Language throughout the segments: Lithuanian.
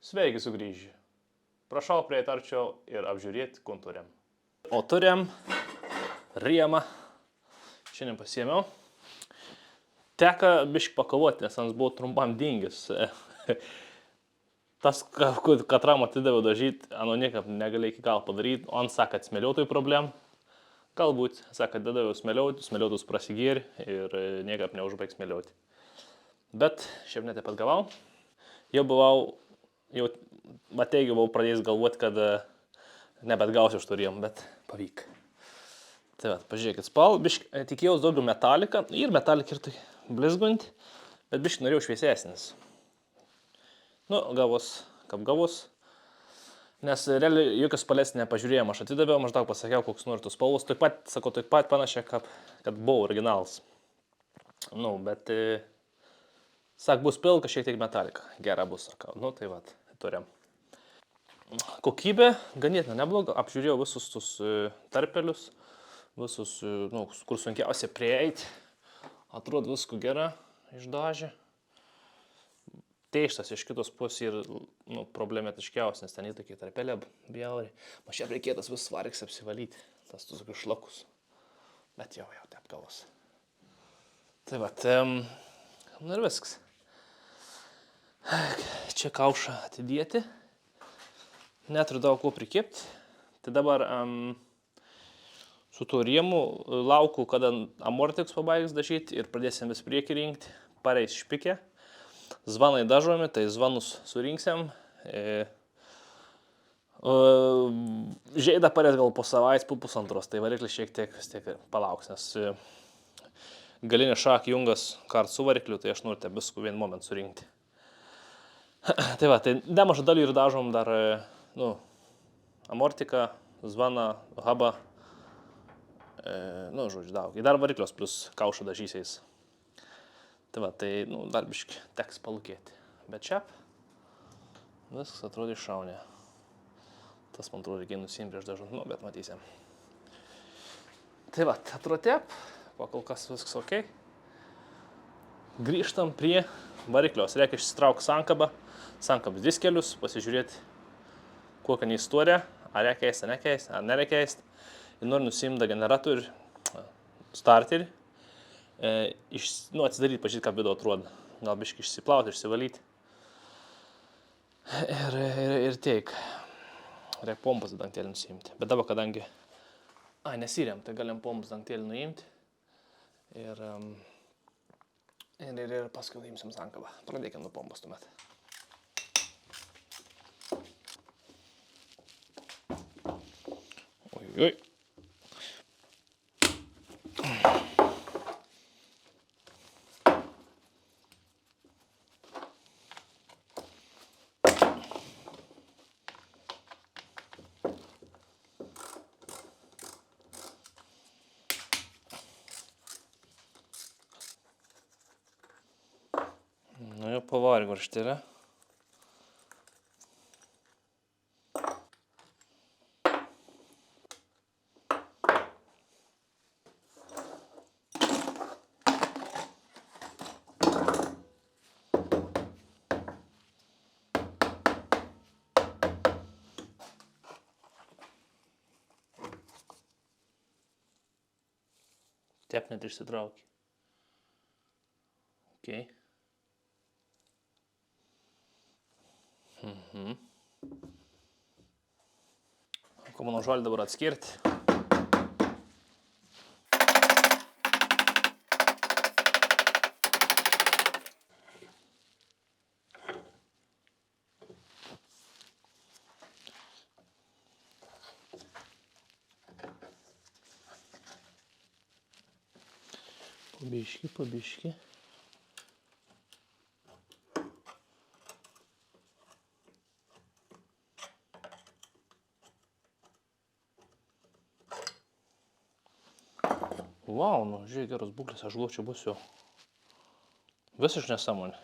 Sveiki sugrįžę. Prašau prieiti arčiau ir apžiūrėti, ko turim. O turim riemą. Šiandien pasiėmiau. Teka biškį pakovoti, nes jis buvo trumpam dingęs. Tas, katram atidaviau dažyti, anu niekaip negalėjo iki galo padaryti. O ant sako, kad smėliautojų problem. Galbūt, sako, kad dadaviau smėliautus prasigėri ir niekaip neužbaigs smėliauti. Bet šiaip net taip pat gavau. Jau buvau pradėjęs galvoti, kad nebetgausiu iš turėjom, bet pavyk. Tai va, pažiūrėkit, tikėjau daugiau metaliką, ir metalika ir tai blizgunt, bet biškį norėjau šviesesnis. Nu, gavus, kaip gavus, nes realiai jokios spalvės nepažiūrėjom, aš atidaviau, maždaug pasakiau, koks nori tų spalvos, taip pat panašiai, kad buvo originalas. Nu, bet, sak, bus pilka, šiek tiek metalika, gera bus, sakau, nu, tai va, turim. Kokybė ganėtinai nebloga, apžiūrėjau visus tus tarpelius, visus, nu, kur sunkiausia prieiti, atrodo viską gera, išdažė. Teištas iš kitos pusės ir nu, problematiškiausias, nes ten įtokiai tarpelė bjauri. Man šiaip reikėtas vis svariks apsivalyti, tas tokius šlakus, bet jau taip gavos. Tai va, nu ir viskas. Čia kaušą atidėti. Neturiu daug ko prikėpti. Tai dabar su tuo riemu laukiu, kada amortiks pabaigs dažyti ir pradėsim vis priekį rinkti. Pareis špikė. Zvanai dažomi, tai zvanus surinksim. Žeidą pareis gal po savaitės, po pusantros. Tai variklis šiek tiek vis tiek palauks, nes galinė šak jungas kart su varikliu, tai aš noriu te viskų vienu momentu surinkti. Tai va, tai nemažą dalį ir dažom dar nu, amortiką, zvaną, hubą, nu, žodžiu, daug. Ir dar variklios plus kaušą dažysiais. Tai va, tai, nu, dar biškį teks palūkėti. Bet čia viskas atrodė šaunė. Tas, man atrodo, reikia nusiimti prieš dažant, nu, bet matysim. Tai va, atrodo taip, pakol kas viskas ok. Grįžtam prie variklios. Reikia išsitraukti sankabos diskelius, pasižiūrėti, kokią neįstorę, ar reikia keist, ar nekeist, ar nereikia keist. Ir noriu nusiimti generatorių, starterį, atsidaryti, pažiūrėti, kaip video atrodo. Gal biškį išsiplauti, išsivalyti. Ir teik. Reikia pompas dangtelį nusiimti. Bet dabar, kadangi nesirėm, tai galim pompas dangtelį nuimti. Ir paskui nuimsim sankabą. Pradėkim nuo pompos tuomet. Oi. Nu jau pavargo raštelė. Taip net išsitraukė. Ok. Ko mano žolį dabar atskirti. Pabiški. Vau, nu, žiūrėk, geros būklės, aš galvoju, čia bus jau visiškai nesąmonė.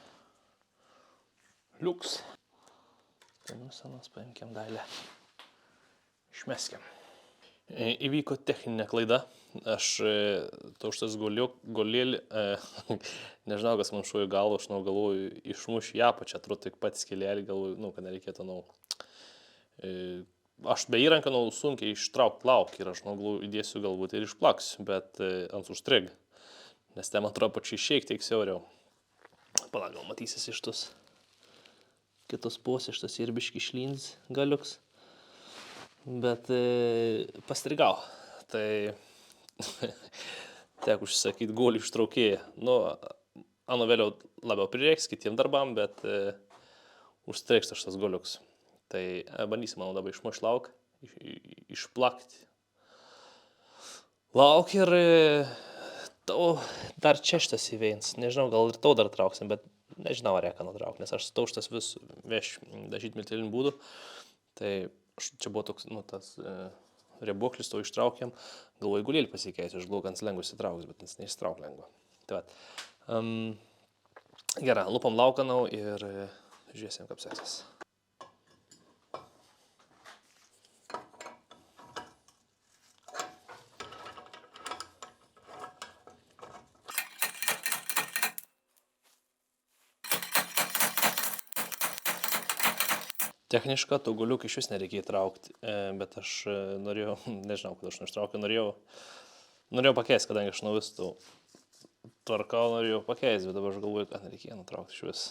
Liuks. Tai nusenas, paimkim dailę. Išmeskim. Įvyko techninė klaida. Aš tauštas golėlį, nežinau, kas man šuoju galvo, aš galvoju, išmuš į apačią, atrodo tik pats skilelį, galvoju, kad nereikėtų, aš be įrankio, sunkiai ištraukti laukį ir aš galvoju, įdėsiu galbūt ir išplaksiu, bet ant užstrig, nes ten atrodo pačiai šiek tiek siauriau. Pala, gal matysis iš tos kitos pusės, šitas ir biški išlins galiuks. Bet pastrigau, tai teko užsisakyti golį ištraukėją. Ano vėliau labiau prireiks kitiem darbam, bet užstreiks šitas goliuks. Tai bandysim, manau, dabar išmušti lauk, išplakti lauk ir tau dar čia šitas įveins. Nežinau, gal ir tau dar trauksim, bet nežinau, ar reikia nutraukti, nes aš tauštas vis veš dažyti milteliniu būdu. Tai čia buvo toks, tas rieboklis, to ištraukiam, galvoju, gulėlį pasikeisiu, aš galvoju, kad lengva įsitrauks, bet jis neištrauk lengva. Tai gerai, lupam laukanau ir žiūrėsim, kaip seksis. Techniškai tų guliukų iš vis nereikia įtraukti, bet aš norėjau, nežinau, kad aš neištraukiau, norėjau pakeisti, kadangi aš vis tų tvarkau, norėjau pakeisti, bet dabar aš galvoju, kad nereikėjo nutraukti iš vis.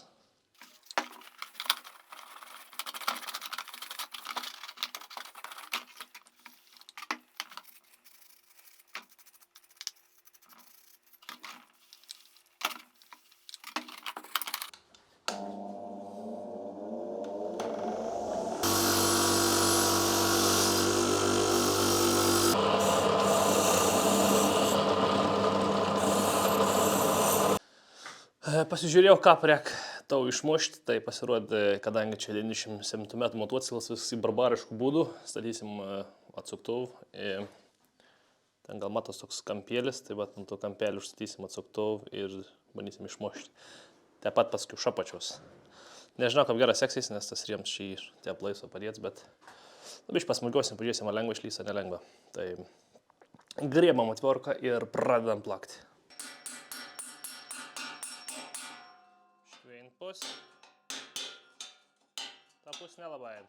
Pasižiūrėjau, ką reik tau išmušti, tai pasirodė, kadangi čia 97 metų motociklas visi barbariškų būdų, statysim atsuktuvų. Ten gal matos toks kampėlis, tai ant to kampelį užstatysim atsuktuvų ir bandysim išmušti. Taip pat paskui iš apačios. Nežinau, kaip gerai seksis, nes tas riems šį te aplaiso padėts, bet labai pasmulkiuosim, pažiūrėsim, ar lengva išlys, ar nelengva. Tai griebam atvorką ir pradedam plakti. Pus. Ta pus nelabai.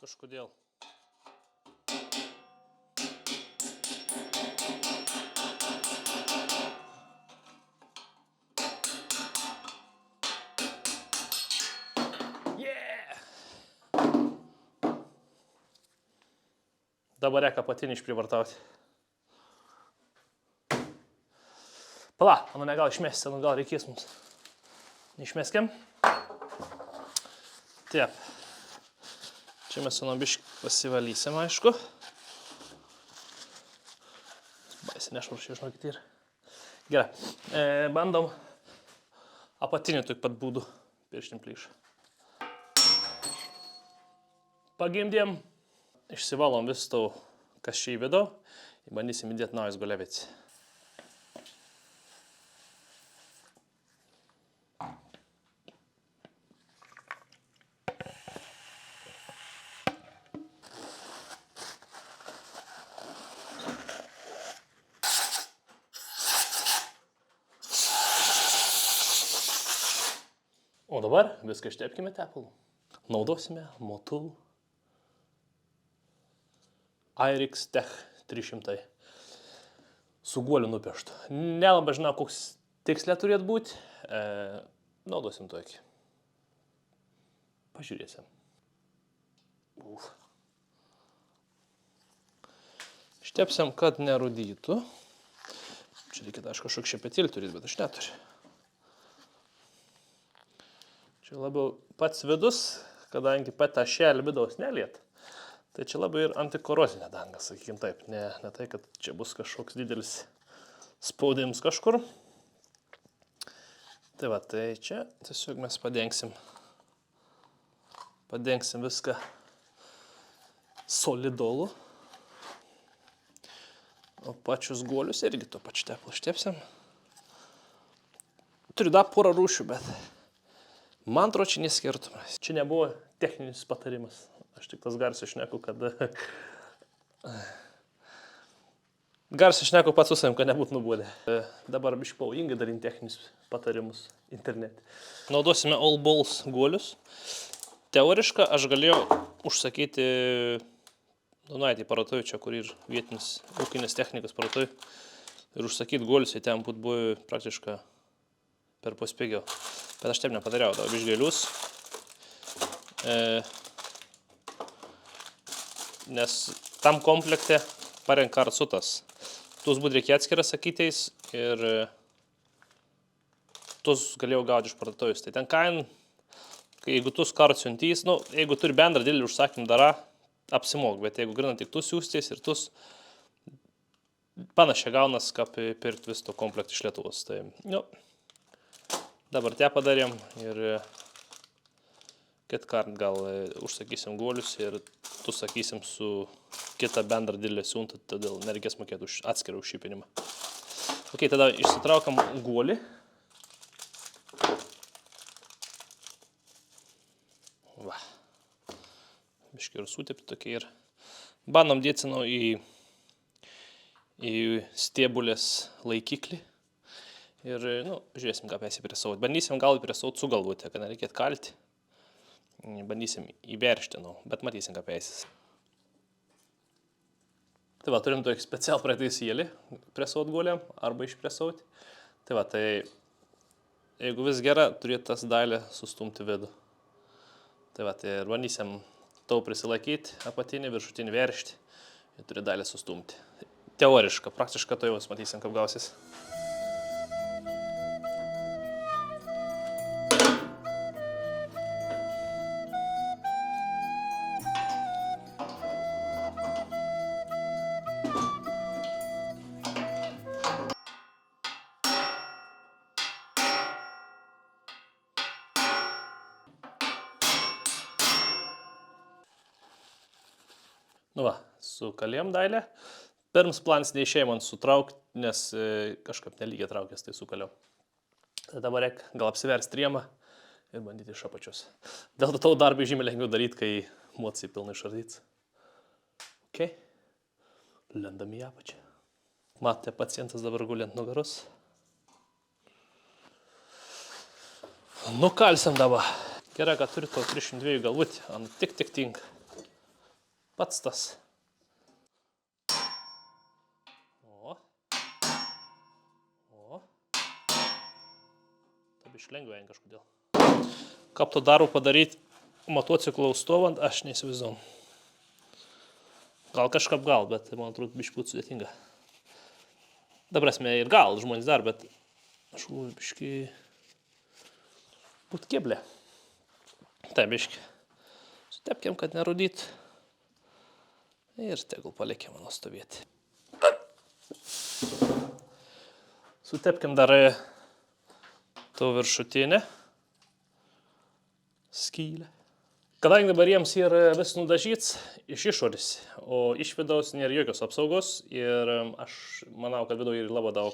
Kažkodėl. Yeah! Dabar reikia apatinį išprivartauti. Pala, negal išmesti, gal reikės mums. Išmeskim. Taip. Čia mes biškį pasivalysim, aišku. Baisiai nešvaršiai, žinokit, ir. Gerai. Bandom apatinių taip pat būdų pirštim plyšą. Pagimdėm. Išsivalom vis tau, kas čia į vidų. Ir bandysim įdėti naujas golevėci. O dabar viską ištepkime tepalu. Naudosime Motul Airix Tech 300 su guoliu nupieštu. Nelabai žinau, koks tikslė turėtų būti. Naudosim tokį. Pažiūrėsim. Ištepsim, kad nerudytų. Čia reikia, aš kažkokį šepetilį turėti, bet aš neturiu. Čia labiau pats vidus, kadangi patą šelį vidaus neliet, tai čia labiau ir antikorozinė danga, sakykim taip. Ne tai, kad čia bus kažkoks didelis spaudimas kažkur. Tai va, tai čia tiesiog mes padengsim viską solidolu. O pačius guolius irgi to pačiu tepalu ištepsim. Turiu dar porą rūšių, bet man atrodo, čia neskirtumas. Čia nebuvo techninis patarimas. Aš tik tas garsiai šneku, kad Garsiai šneku pats su savim, kad nebūtų nubudę. Dabar biškai pavojingai darinti techninius patarimus internete. Naudosime All Balls guolius. Teoriškai aš galėjau užsakyti Donaitį paratuvį čia, kur ir vietinis ūkinės technikas paratuvį. Ir užsakyti guolius, tai ten būtų buvo praktiškai per puspigiau. Bet aš taip nepadariau, dabar bišgailius. Nes tam komplekte parenka karsutas. Tus būtų reikia atskiras sakytais ir tus galėjau gauti iš parduotuvės. Tai ten kain, jeigu tus kartų siuntys, jeigu turi bendrą didelį užsakymą darą, apsimok, bet jeigu grina tik tu siūstys ir tus panašiai gaunas, kaip pirkti vis to komplektą iš Lietuvos. Tai, dabar te padarėm ir kitą kartą gal užsakysim guolius ir tu sakysim su kitą bendrą didelę siuntą, todėl nereikės mokėti už atskirą užšipinimą. Ok, tada išsitraukam guolį. Va. Biškai ir sutepti tokie ir bandom dėcinau į stiebulės laikiklį. Ir, žiūrėsim, ką pėsi prisaut. Bandysim gal prisaut sugalvoti, kad nereikėt kalti. Bandysim įveršti, bet matysim, ką pėsis. Tai va, turim tokį specialų prataisėlį presaut guoliam arba išpresaut. Tai va, tai jeigu vis gera, turėtų tas dalį sustumti vidų. Tai va, tai ir bandysim tau prisilaikyti apatinį, viršutinį veršti ir turi dalį sustumti. Teoriška, praktiškai to jau matysim, kaip gausis. Va, sukalėm dalę. Pirms planas neišėjo man sutraukti, nes kažkaip nelygiai traukęs, tai sukaliau. Tai dabar reikia gal apsiversti rėmą ir bandyti iš apačios. Dėl to tau darbą žymiai lengviau daryti, kai mocijai pilnai išardyts. Ok, lendam į apačią. Matote, pacientas dabar guli ant nugaros. Nukalsim dabar. Gerai, kad turi to 302 galvutį, tik tinka. Pats tas. Taip išlengvėjant kažkodėl. Kaip to darbo padaryti motociklą stovant, aš neįsivaizduoju. Gal kažkaip gal, bet man atrodo biškai būtų sudėtinga. Dabar esmė ir gal žmonės dar, bet aš galvoju biškai būt keblė. Tai biškai. Sutepkim, kad nerudyt. Ir tegul paliekė mano stovėti. Sutepkim dar to viršutinę skylę. Kadangi dabar jiems yra vis nudažyts iš išorės, o iš vidaus nėra jokios apsaugos ir aš manau, kad vidau yra labai daug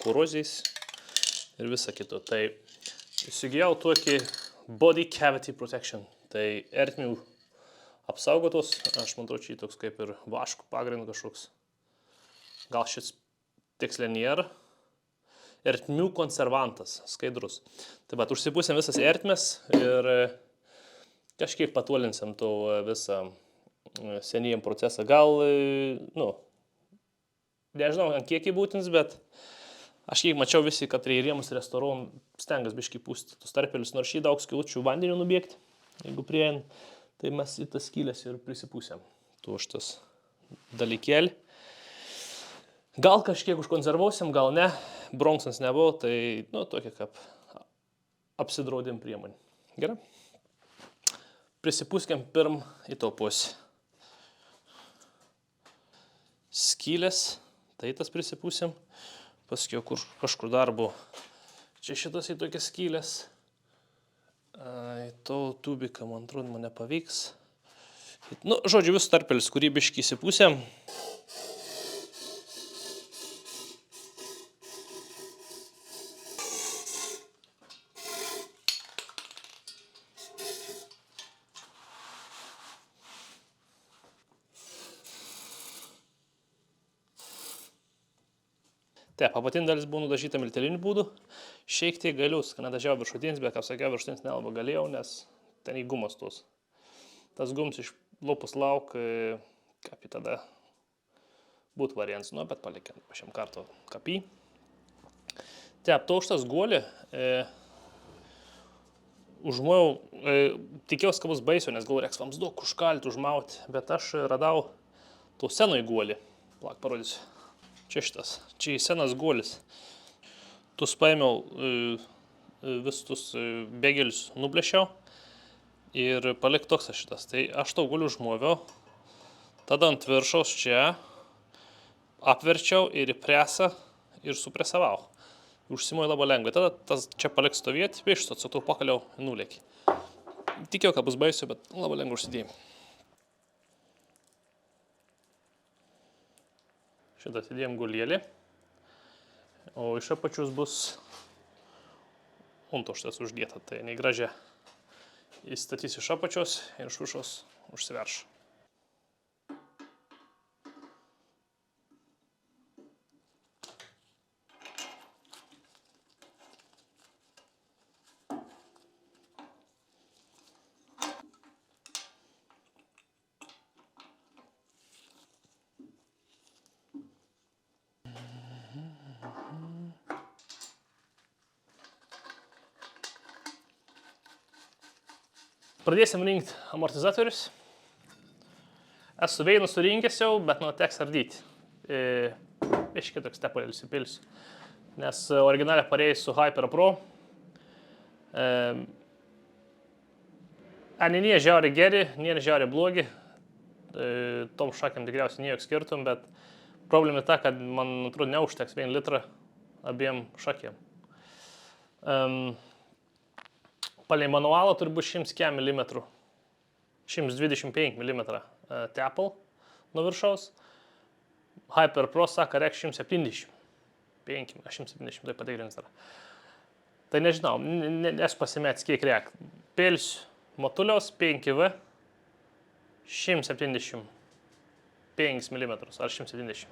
korozijos ir visa kito. Tai įsigijau tokį Body Cavity Protection. Tai ertmių apsaugotos, aš man atrodo, čia toks kaip ir vaškų pagrindas kažkoks. Gal šis tiksliai nėra. Ertmių konservantas, skaidrus. Taip pat užsipūsim visas ertmes ir kažkiek patolinsim to visą senėjim procesą. Gal, nežinau, kiek įbūtins, bet aš kiek mačiau visi, kad rėmus restauruom stengas biškai pūsti tus tarpelius, nors šį daug skilučių vandeniu nubėgti, jeigu priein. Tai mes į tas skylės ir prisipūsėm. Tu šitas dalykėlį. Gal kažkiek užkonservuosim, gal ne. Bronksas nebuvo, tai, tokia kaip apsidraudim priemonė. Gerai? Prisipūskim pirm į to pusę. Skylės, tai tas prisipūsim. Paskiau kažkur dar buvo. Čia šitas į tokias skylės. To tubiką, man atrodo, man nepavyks. Žodžiu, vis tarpelis kūrybiškai įsipūsėm. Taip, apatinė dalis buvo nudažyta milteliniu būdu. Šiek tiek galius, kad nedažiau viršutinis, bet, kaip sakiau, viršutinis nelabai galėjau, nes ten į gumas tos. Tas gums iš lopus lauk, kaip į tada būtų variants, nu, bet palikiant po šiam karto kapį. Taip, tauštas guolį. Užmojau, tikėjausi, kad bus baisiau, nes gal reiks vams daug užkalti, užmauti, bet aš radau to senoj guolį. Plak, parodysiu. Čia šitas. Čia senas guolis. Tus paėmiau visus begelius nuplėšiau ir palik toks šitas. Tai aš tau guoliu užmoviau, tada ant viršaus čia apverčiau ir į presą ir supresavau. Užsimoju labai lengvai. Tada tas čia paliks stovėti, iš to atsakau pakaliau nulėkį. Tikėjau, kad bus baisiu, bet labai lengvai užsidėjim. Šitą atidėjom gulėlį. O iš apačius bus untoštas uždėta, tai negražia. Įstatys iš apačios ir iš viršaus užsiverš. Pradėsim rinkti amortizatorius. Esu veinų surinkęs jau, bet nu teks ardyti. Iškai toks tepalėlis įpilsiu. Nes originalią parėjus su Hyper Pro. Nėra žiauriai geri, nėra žiauriai blogi. Tom šakiam tikriausiai nėra skirtum, bet problema ta, kad man atrodo neužteks 1 litrą abiem šakiam. Palei manualą turi būti 100 mm, 125 mm tepal nuo viršaus. Hyper Pro sako, reik 170. 170, tai patikrins dar. Tai nežinau, esu pasimets, kiek reik. Pilsiu motulios 5V, 175 mm ar 170.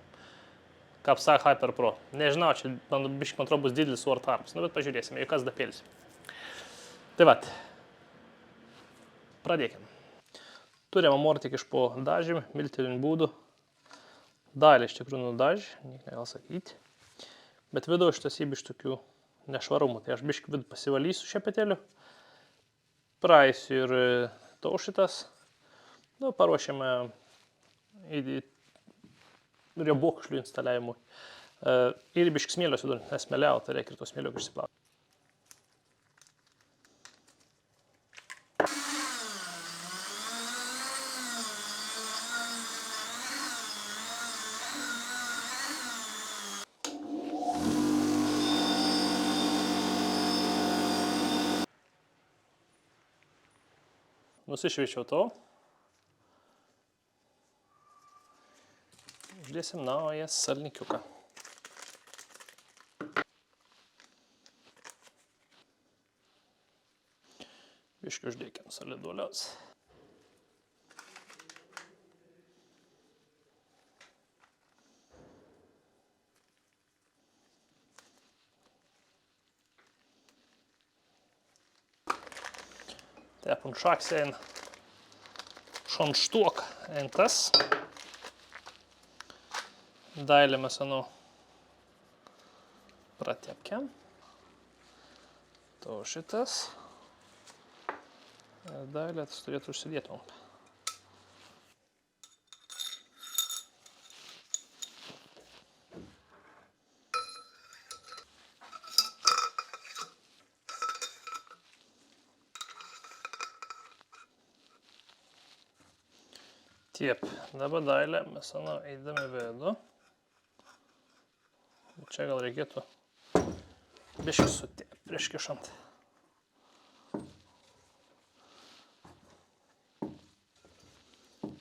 Kaip sako Hyper Pro. Nežinau, čia man biškai man atrodo bus didelis suor tarpas, nu bet pažiūrėsime, jau kas da pilsiu. Tai vat, pradėkim. Turim amortik iš po dažym, milteliniu būdu. Dalį iš tikrųjų nudažy, niek negal sakyti. Bet vidau šitas įbiš tokių nešvarumų. Tai aš biškai vidų pasivalysiu šepetėliu. Praeisiu ir taušytas. Nu, paruošiame riebokšlių instaliavimui. Ir biškai smėlio sudur, nes smėliau, tai reikia ir to smėlio išsiplauti. Nusišveičiau to. Uždėsim naują salnikiuką. Biškai uždėkim saliduolios. Taip, un šaks ein schon štuok ein tas. Dailę mes anu pratepkiam. To šitas. Dailę tas turėtų užsidėti mums. Taip, dabar dailę mes eidami veidu. Čia gal reikėtų biškį sutėp prieš kišant.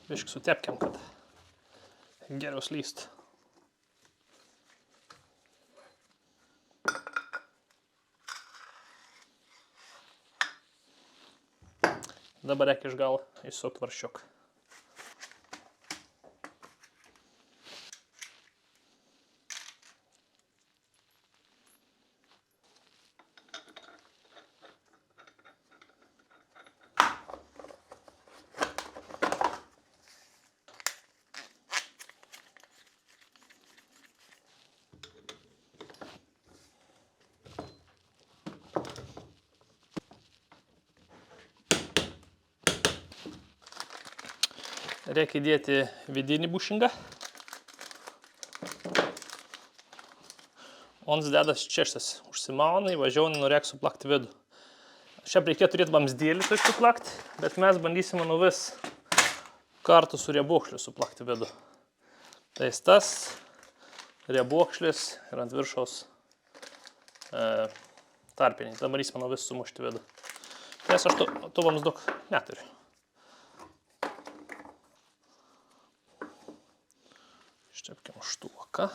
Biškį sutepkiam, kad geriau slyst. Dabar reikia iš gal įsukt varščiuk. Reikia įdėti vidinį bušingą. Ons dedas čia šis užsimauna, įvažiauna, norėk suplakti vidų. Šiaip reikėtų turėti vamsdėlį taip suplakti, bet mes bandysime nu vis kartu su riebuokšliu suplakti vidų. Tai tas riebuokšlis ir ant viršaus tarpiniai. Dabar bandysime nu vis sumušti vidų. Nes aš tų vamsduk neturiu. Iščiapkim štuoką.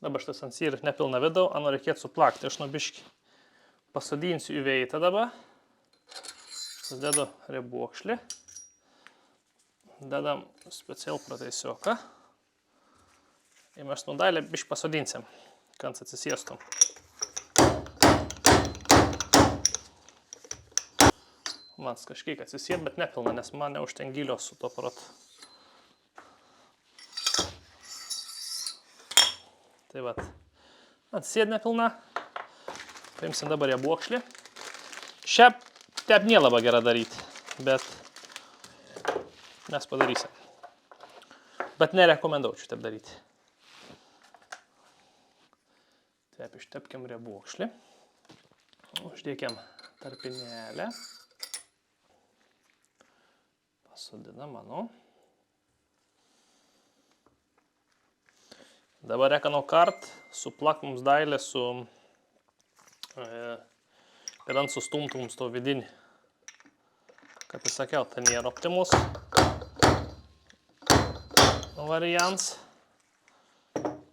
Dabar šitas ant syr nepilna vidau, anu reikėtų suplakti. Aš nu biškį pasodinsiu į veitą dabar. Dedu riebuokšlį. Dedam special prataisioką. Ir mes nu dalį biškį pasodinsim, kad atsisėstum. Man kažkiek atsisėt, bet nepilna, nes man neužten gilios su to aparatu. Tai vat, atsisėd nepilna. Paimsim dabar riebuokšlį. Šią tep nėlaba gera daryti, bet mes padarysim. Bet nerekomendaučiau taip daryti. Taip, ištepkim riebuokšlį. Uždėkim tarpinėlę. Pasodinam, manau. Dabar reikia nuo kart suplakt mums dailę su, kad ant sustumtų mums to vidinį. Kaip ir sakiau, tai nėra optimus variants,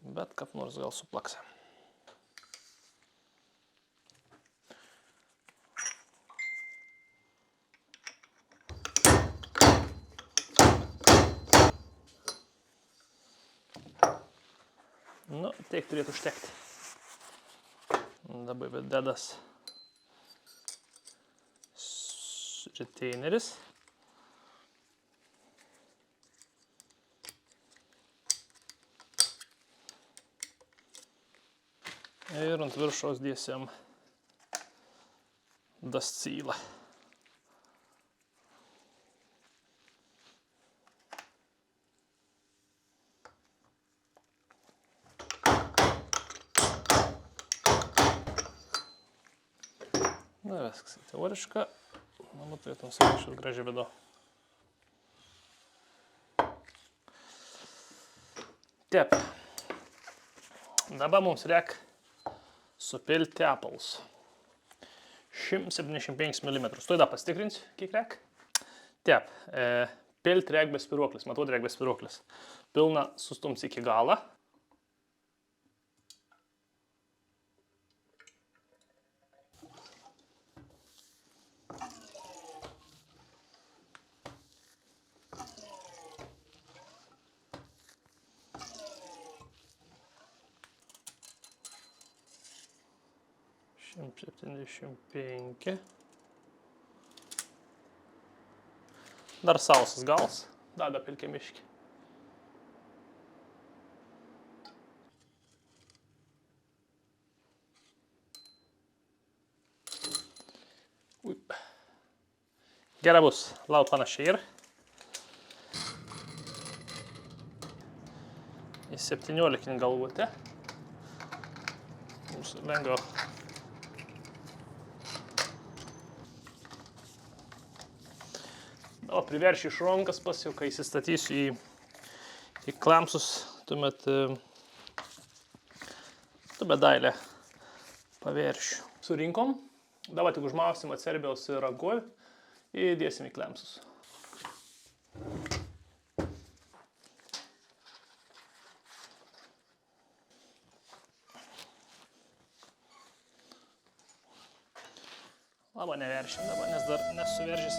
bet kaip nors gal suplaksim. Nu, tiek turėtų užtekti. Dabar dedas retaineris. Ir ant viršaus dėsim dascylą. Na, viskas teoriška. Nu, turėtum savašęs gražiai vidu. Taip. Dabar mums reikia supilti tepalus. 175 mm. Tuoj dar pasitikrinsiu, kiek reikia. Taip. Pilti reikia be spiruoklis. Matuoti reikia be spiruoklis. Pilna sustums iki galą. Šimtas 75. Dar sausas gals. Dar pilkim miškį. Gerai bus. Lauk panašiai ir. Į 17 galvutę. Mums lengviau. O priveršiu iš rankas pasiu, kai įsistatysiu į klamsus, tuomet dailę paveršiu. Surinkom, dabar tik užmausim atsarbiaus ragoj ir dėsim į klamsus. Labai neveršim dabar, nes dar nesuveržys.